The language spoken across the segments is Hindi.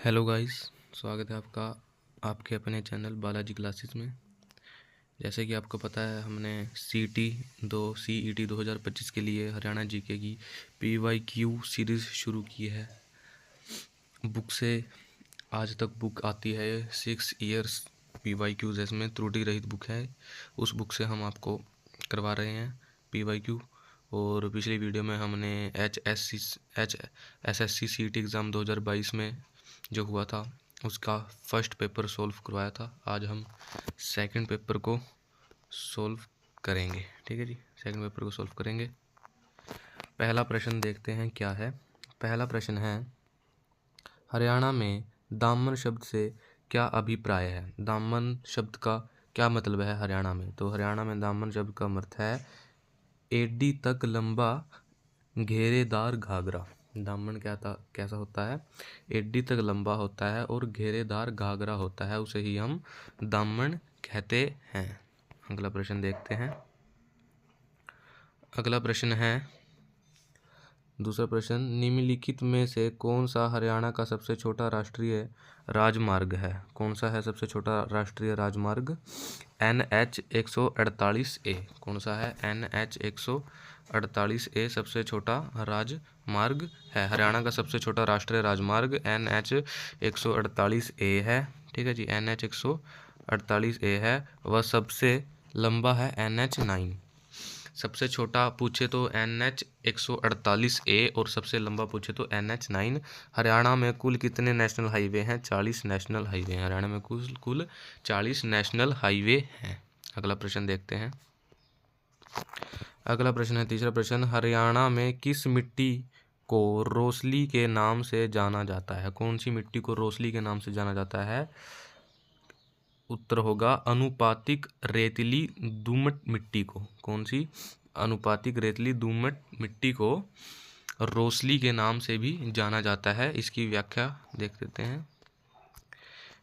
हेलो गाइस, स्वागत है आपका आपके अपने चैनल बालाजी क्लासेस में। जैसे कि आपको पता है, हमने सीईटी 2025 के लिए हरियाणा जीके की पीवाईक्यू सीरीज़ शुरू की है। बुक से आज तक बुक आती है 6 इयर्स पीवाईक्यू, जिसमें त्रुटि रहित बुक है। उस बुक से हम आपको करवा रहे हैं पीवाईक्यू। और पिछली वीडियो में हमने एसएससी सीईटी एग्ज़ाम 2022 में जो हुआ था उसका फर्स्ट पेपर सॉल्व करवाया था। आज हम सेकंड पेपर को सॉल्व करेंगे। ठीक है जी, सेकंड पेपर को सॉल्व करेंगे। पहला प्रश्न देखते हैं क्या है। पहला प्रश्न है, हरियाणा में दामन शब्द से क्या अभिप्राय है। दामन शब्द का क्या मतलब है हरियाणा में? तो हरियाणा में दामन शब्द का अर्थ है एडी तक लंबा घेरेदार घाघरा। दामन कैसा होता है? एडी तक लंबा होता है और घेरेदार घाघरा होता है, उसे ही हम दामन कहते हैं। अगला प्रश्न देखते हैं। अगला प्रश्न है, दूसरा प्रश्न, निम्नलिखित में से कौन सा हरियाणा का सबसे छोटा राष्ट्रीय राजमार्ग है? कौन सा है सबसे छोटा राष्ट्रीय राजमार्ग? NH 148A। कौन सा है? NH 148A सबसे छोटा राजमार्ग है। हरियाणा का सबसे छोटा राष्ट्रीय राजमार्ग NH 148A है। ठीक है जी, NH 148A है। वह सबसे लंबा है NH 9। सबसे छोटा पूछे तो NH 148A और सबसे लंबा पूछे तो NH 9। हरियाणा में कुल कितने नेशनल हाईवे हैं? 40 नेशनल हाईवे हैं। हरियाणा में कुल 40 नेशनल हाईवे हैं। अगला प्रश्न देखते हैं। अगला प्रश्न है तीसरा प्रश्न, हरियाणा में किस मिट्टी को रोसली के नाम से जाना जाता है? कौन सी मिट्टी को रोसली के नाम से जाना जाता है? उत्तर होगा अनुपातिक रेतीली दोमट मिट्टी को। कौन सी? अनुपातिक रेतीली दोमट मिट्टी को रोसली के नाम से भी जाना जाता है। इसकी व्याख्या देख लेते हैं।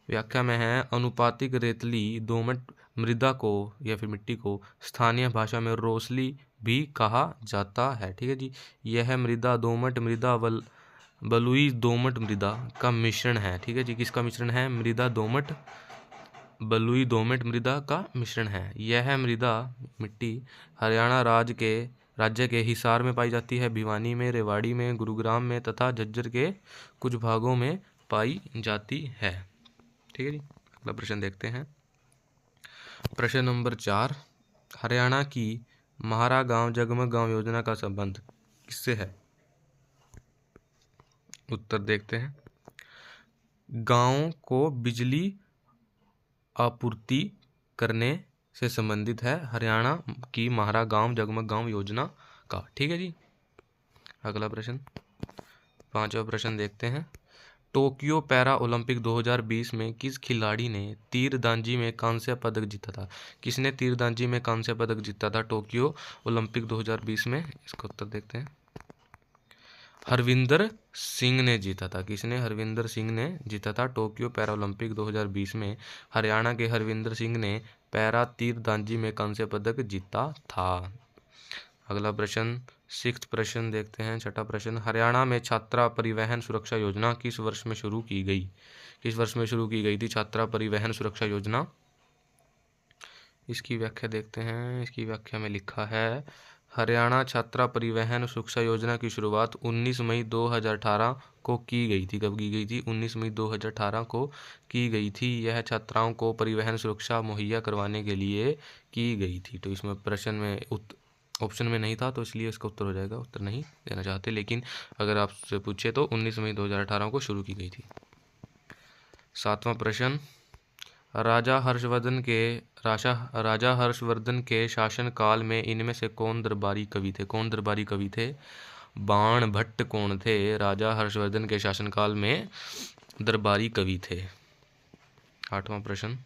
व्याख्या में है, अनुपातिक रेतीली दोमट मृदा को या फिर मिट्टी को स्थानीय भाषा में रोसली भी कहा जाता है। ठीक है जी, यह मृदा दोमट मृदा बलुई दोमट मृदा का मिश्रण है। ठीक है जी, किसका मिश्रण है? मृदा दोमट बलुई दोमट मृदा का मिश्रण है। यह मृदा मिट्टी हरियाणा राज्य के हिसार में पाई जाती है, भिवानी में, रेवाड़ी में, गुरुग्राम में तथा झज्जर के कुछ भागों में पाई जाती है। ठीक है जी, अगला प्रश्न देखते हैं। प्रश्न नंबर 4, हरियाणा की महारा गांव जगमग गांव योजना का संबंध किससे है? उत्तर देखते हैं। गांव को बिजली आपूर्ति करने से संबंधित है हरियाणा की महारा गांव जगमग गांव योजना का। ठीक है जी, अगला प्रश्न, पांचवा प्रश्न देखते हैं। टोक्यो पैरा ओलंपिक 2020 में किस खिलाड़ी ने तीरंदाजी में कांस्य पदक जीता था? किसने तीरंदाजी में कांस्य पदक जीता था टोक्यो ओलंपिक 2020 में? इसका उत्तर देखते हैं। हरविंदर सिंह ने जीता था। किसने? हरविंदर सिंह ने जीता था टोक्यो पैरा ओलंपिक 2020 में। हरियाणा के हरविंदर सिंह ने पैरा तीरंदाजी में कांस्य पदक जीता था। अगला प्रश्न, सिक्स्थ प्रश्न देखते हैं। छठा प्रश्न, हरियाणा में छात्रा परिवहन सुरक्षा योजना किस वर्ष में शुरू की गई? किस वर्ष में शुरू की गई थी छात्रा परिवहन सुरक्षा योजना? इसकी व्याख्या देखते हैं। इसकी व्याख्या में लिखा है, हरियाणा छात्रा परिवहन सुरक्षा योजना की शुरुआत 19 मई 2018 को की गई थी। कब की गई थी? 19 मई 2018 को की गई थी। यह छात्राओं को परिवहन सुरक्षा मुहैया करवाने के लिए की गई थी। तो इसमें प्रश्न में ऑप्शन में नहीं था, तो इसलिए इसका उत्तर हो जाएगा। उत्तर नहीं देना चाहते, लेकिन अगर आपसे पूछे तो 19 मई 2018 को शुरू की गई थी। सातवां प्रश्न, राजा हर्षवर्धन के शासन काल में इनमें से कौन दरबारी कवि थे? कौन दरबारी कवि थे? बाण भट्ट कौन थे? राजा हर्षवर्धन के शासनकाल में दरबारी कवि थे। आठवां प्रश्न,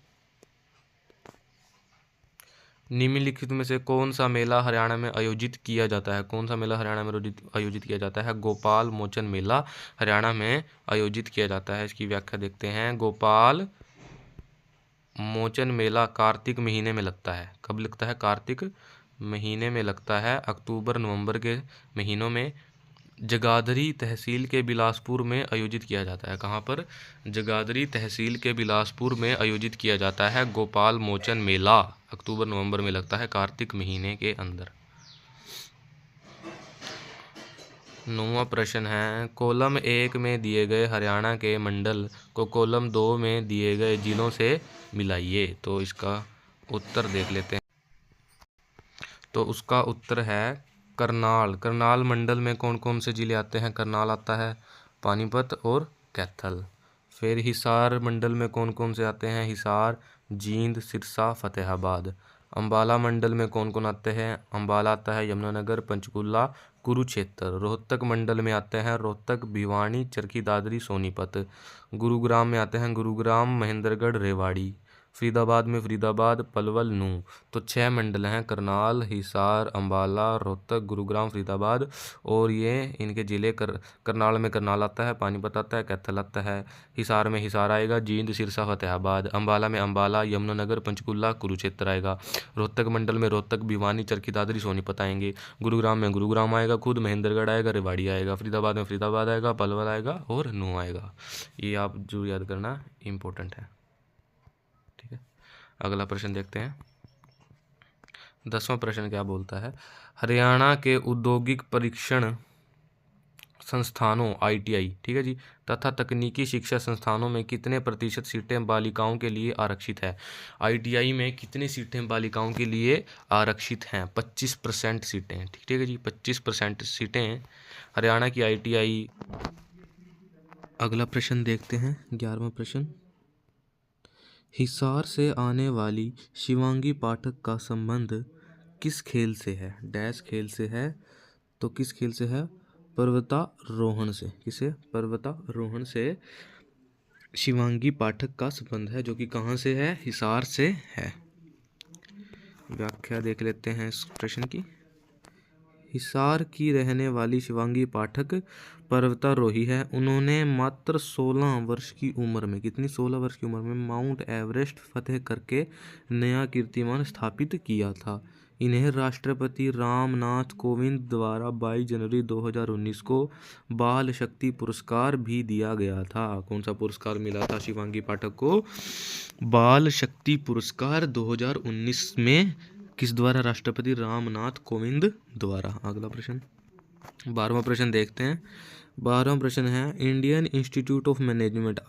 निम्नलिखित में से कौन सा मेला हरियाणा में आयोजित किया जाता है? कौन सा मेला हरियाणा में आयोजित किया जाता है? गोपाल मोचन मेला हरियाणा में आयोजित किया जाता है। इसकी व्याख्या देखते हैं। गोपाल मोचन मेला कार्तिक महीने में लगता है। कब लगता है? कार्तिक महीने में लगता है। अक्टूबर नवंबर के महीनों में जगाधरी तहसील के बिलासपुर में आयोजित किया जाता है? कहाँ पर? जगाधरी तहसील के बिलासपुर में आयोजित किया जाता है गोपाल मोचन मेला। अक्टूबर नवंबर में लगता है, कार्तिक महीने के अंदर। 9वां प्रश्न है, कॉलम 1 में दिए गए हरियाणा के मंडल को कॉलम 2 में दिए गए जिलों से मिलाइए। तो इसका उत्तर देख लेते हैं। तो उसका उत्तर है करनाल। करनाल मंडल में कौन कौन से जिले आते हैं? करनाल आता है, पानीपत और कैथल। फिर हिसार मंडल में कौन कौन से आते हैं? हिसार, जींद, सिरसा, फतेहाबाद। अंबाला मंडल में कौन कौन आते हैं? अंबाला आता है, यमुनानगर, पंचकुला, कुरुक्षेत्र। रोहतक मंडल में आते हैं रोहतक, भिवानी, चरखी दादरी, सोनीपत। गुरुग्राम में आते हैं गुरुग्राम, महेंद्रगढ़, रेवाड़ी। फरीदाबाद में फरीदाबाद, पलवल, नूंह। तो 6 मंडल हैं, करनाल, हिसार, अंबाला, रोहतक, गुरुग्राम, फरीदाबाद। और ये इनके ज़िले करनाल में करनाल आता है, पानीपत आता है, कैथल आता है। हिसार में हिसार आएगा, जींद, सिरसा, फतेहाबाद। अंबाला में अंबाला, यमुनानगर, पंचकुला, कुरुक्षेत्र आएगा। रोहतक मंडल में रोहतक, भिवानी, चरखी दादरी, सोनीपत आएंगे। गुरुग्राम में गुरुग्राम आएगा खुद, महेंद्रगढ़ आएगा, रेवाड़ी आएगा। फरीदाबाद में फरीदाबाद आएगा, पलवल आएगा और नूंह आएगा। ये आप जो याद करना इम्पोर्टेंट है। ठीक है, अगला प्रश्न देखते हैं। 10वां प्रश्न क्या बोलता है? हरियाणा के औद्योगिक परीक्षण संस्थानों ITI, ठीक है जी, तथा तकनीकी शिक्षा संस्थानों में कितने प्रतिशत सीटें बालिकाओं के लिए आरक्षित है? ITI में कितनी सीटें बालिकाओं के लिए आरक्षित हैं? 25% सीटें। ठीक है जी, 25% सीटें हरियाणा की ITI। अगला प्रश्न देखते हैं, 11वां प्रश्न। हिसार से आने वाली शिवांगी पाठक का संबंध किस खेल से है? डैश खेल से है। तो किस खेल से है? पर्वतारोहण से। किसे? पर्वतारोहण से शिवांगी पाठक का संबंध है, जो कि कहाँ से है? हिसार से है। व्याख्या देख लेते हैं इस प्रश्न की। हिसार की रहने वाली शिवांगी पाठक पर्वतारोही है। उन्होंने मात्र 16 वर्ष की उम्र में, कितनी? 16 वर्ष की उम्र में माउंट एवरेस्ट फतेह करके नया कीर्तिमान स्थापित किया था। इन्हें राष्ट्रपति रामनाथ कोविंद द्वारा 22 जनवरी 2019 को बाल शक्ति पुरस्कार भी दिया गया था। कौन सा पुरस्कार मिला था शिवांगी पाठक को? बाल शक्ति पुरस्कार 2019 में। किस द्वारा? राष्ट्रपति रामनाथ कोविंद द्वारा। अगला प्रश्न, 12वां प्रश्न देखते हैं। 12वां प्रश्न है, Indian institute of management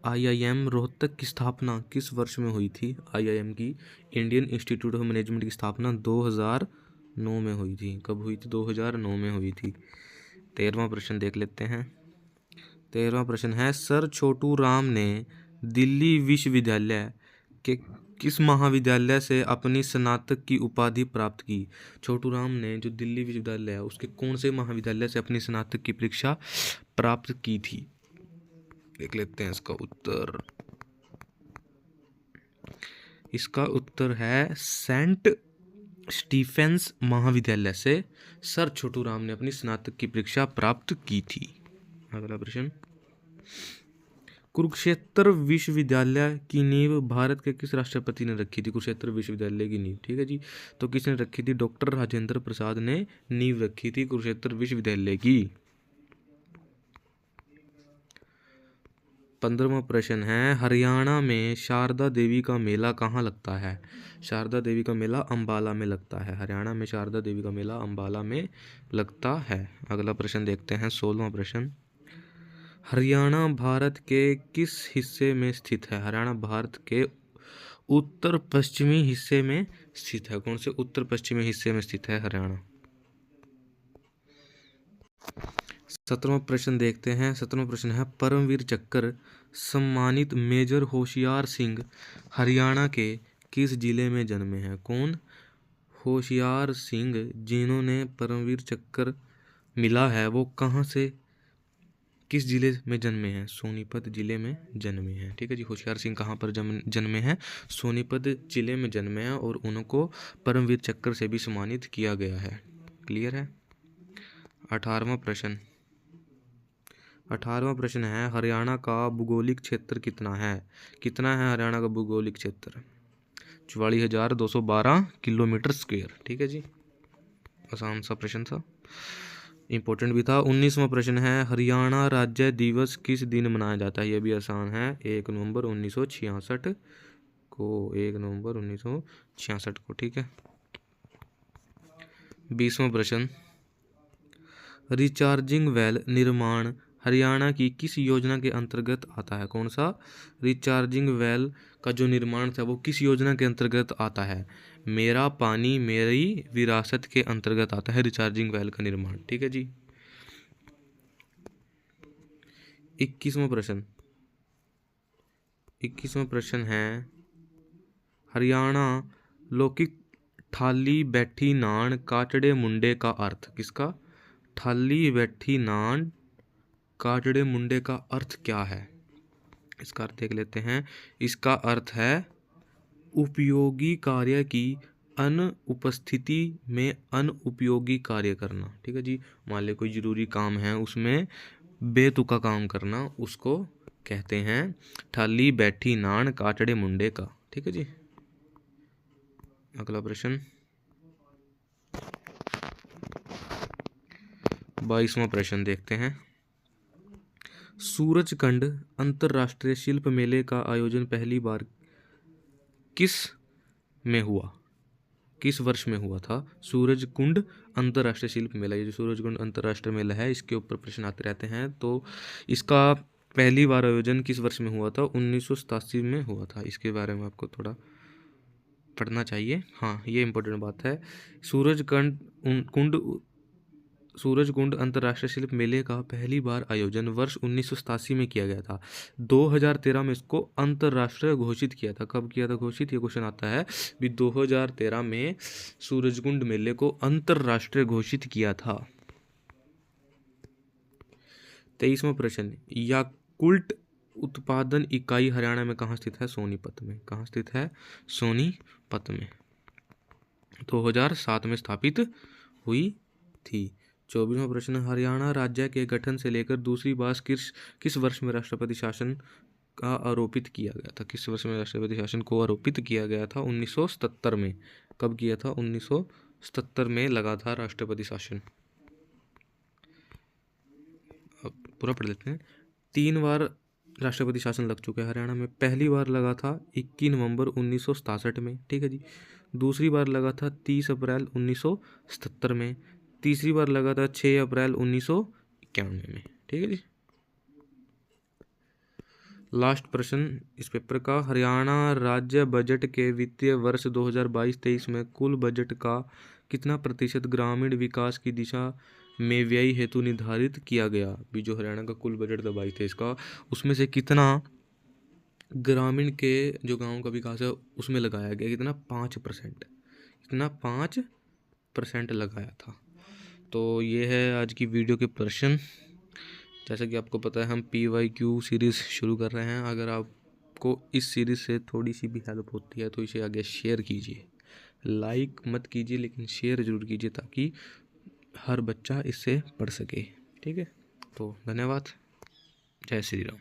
IIM Rohtak की स्थापना किस वर्ष में हुई थी? IIM की, इंडियन इंस्टीट्यूट ऑफ मैनेजमेंट की स्थापना 2009 में हुई थी। कब हुई थी? 2009 में हुई थी। 13वां प्रश्न देख लेते हैं। 13वां प्रश्न है, सर छोटू राम ने दिल्ली विश्वविद्यालय के किस महाविद्यालय से अपनी स्नातक की उपाधि प्राप्त की? छोटू राम ने जो दिल्ली विश्वविद्यालय है उसके कौन से महाविद्यालय से अपनी स्नातक की परीक्षा प्राप्त की थी? देख लेते हैं इसका उत्तर। इसका उत्तर है सेंट स्टीफेंस महाविद्यालय से सर छोटू राम ने अपनी स्नातक की परीक्षा प्राप्त की थी। अगला प्रश्न, कुरुक्षेत्र विश्वविद्यालय की नींव भारत के किस राष्ट्रपति ने रखी थी? कुरुक्षेत्र विश्वविद्यालय की नींव, ठीक है जी, तो किसने रखी थी? डॉक्टर राजेंद्र प्रसाद ने नींव रखी थी कुरुक्षेत्र विश्वविद्यालय की। 15वां प्रश्न है, हरियाणा में शारदा देवी का मेला कहाँ लगता है? शारदा देवी का मेला अंबाला में लगता है। हरियाणा में शारदा देवी का मेला अंबाला में लगता है। अगला प्रश्न देखते हैं, 16वां प्रश्न। हरियाणा भारत के किस हिस्से में स्थित है? हरियाणा भारत के उत्तर पश्चिमी हिस्से में स्थित है। कौन से उत्तर पश्चिमी हिस्से में स्थित है हरियाणा? 17वां प्रश्न देखते हैं। 17वां प्रश्न है, परमवीर चक्र सम्मानित मेजर होशियार सिंह हरियाणा के किस जिले में जन्मे हैं? कौन? होशियार सिंह, जिन्होंने परमवीर चक्र मिला है, वो कहाँ से, किस जिले में जन्मे हैं? सोनीपत जिले में जन्मे हैं। ठीक है जी, होशियार सिंह कहाँ पर जन्मे हैं? सोनीपत जिले में जन्मे हैं और उनको परमवीर चक्र से भी सम्मानित किया गया है। क्लियर है? 18वां प्रश्न। 18वां प्रश्न है, हरियाणा का भौगोलिक क्षेत्र कितना है? कितना है हरियाणा का भौगोलिक क्षेत्र? 44,212 किलोमीटर स्क्वायर। ठीक है जी, आसान सा प्रश्न था। इंपॉर्टेंट भी था। 19वां प्रश्न है, हरियाणा राज्य दिवस किस दिन मनाया जाता है? ये भी आसान है, 1 नवंबर 1966 को, 1 नवंबर 1966 को, ठीक है। 20वां प्रश्न, रिचार्जिंग वेल निर्माण हरियाणा की किस योजना के अंतर्गत आता है? कौन सा रिचार्जिंग वेल का जो निर्माण था वो किस योजना के अंतर्गत आता है? मेरा पानी मेरी विरासत के अंतर्गत आता है रिचार्जिंग वेल का निर्माण, ठीक है जी। 21वां प्रश्न है, हरियाणा लौकिक ठाली बैठी नान काटड़े मुंडे का अर्थ? किसका? ठाली बैठी नान काटड़े मुंडे का अर्थ क्या है? इसका अर्थ देख लेते हैं। इसका अर्थ है उपयोगी कार्य की अनुपस्थिति में अनुपयोगी कार्य करना, ठीक है जी। मान लो कोई जरूरी काम है उसमें बेतुका काम करना, उसको कहते हैं ठाली बैठी नान काटड़े मुंडे का, ठीक है जी। अगला प्रश्न 22वां प्रश्न देखते हैं। सूरजकुंड अंतरराष्ट्रीय शिल्प मेले का आयोजन पहली बार किस में हुआ? किस वर्ष में हुआ था? सूरजकुंड अंतरराष्ट्रीय शिल्प मेला, ये जो सूरजकुंड अंतरराष्ट्रीय मेला है इसके ऊपर प्रश्न आते रहते हैं। तो इसका पहली बार आयोजन किस वर्ष में हुआ था? 1987 में हुआ था। इसके बारे में आपको थोड़ा पढ़ना चाहिए। हाँ, ये इंपॉर्टेंट बात है। सूरजकुंड अंतर्राष्ट्रीय शिल्प मेले का पहली बार आयोजन वर्ष 1987 में किया गया था। 2013 में इसको अंतर्राष्ट्रीय घोषित किया था। कब किया था घोषित? ये क्वेश्चन आता है भी 2013 में सूरजकुंड मेले को अंतर्राष्ट्रीय घोषित किया था। 23वां प्रश्न, याकुल्ट उत्पादन इकाई हरियाणा में कहाँ स्थित है? सोनीपत में। कहाँ स्थित है? सोनीपत में। 2007 में स्थापित हुई थी। 24वां प्रश्न, हरियाणा राज्य के गठन से लेकर दूसरी बार किस वर्ष में राष्ट्रपति शासन का आरोपित किया गया था? किस वर्ष में राष्ट्रपति शासन को आरोपित किया गया था? 1977 में। कब किया था? 1977 में लगा था राष्ट्रपति शासन। अब पूरा पढ़ लेते हैं। 3 बार राष्ट्रपति शासन लग चुका है हरियाणा में। पहली बार लगा था 21 नवंबर 1967 में, ठीक है जी। दूसरी बार लगा था 30 अप्रैल 1977 में। तीसरी बार लगा था 6 अप्रैल 1991 में, ठीक है जी। लास्ट प्रश्न इस पेपर का, हरियाणा राज्य बजट के वित्तीय वर्ष 2022-23 में कुल बजट का कितना प्रतिशत ग्रामीण विकास की दिशा में व्यय हेतु निर्धारित किया गया? भी जो हरियाणा का कुल बजट था 22-23 का, उसमें से कितना ग्रामीण के जो गांव का विकास है उसमें लगाया गया? कितना? 5%। कितना? 5% लगाया था। तो ये है आज की वीडियो के प्रश्न। जैसा कि आपको पता है हम PYQ सीरीज़ शुरू कर रहे हैं। अगर आपको इस सीरीज़ से थोड़ी सी भी हेल्प होती है तो इसे आगे शेयर कीजिए। लाइक मत कीजिए लेकिन शेयर ज़रूर कीजिए ताकि हर बच्चा इससे पढ़ सके, ठीक है। तो धन्यवाद। जय श्री राम।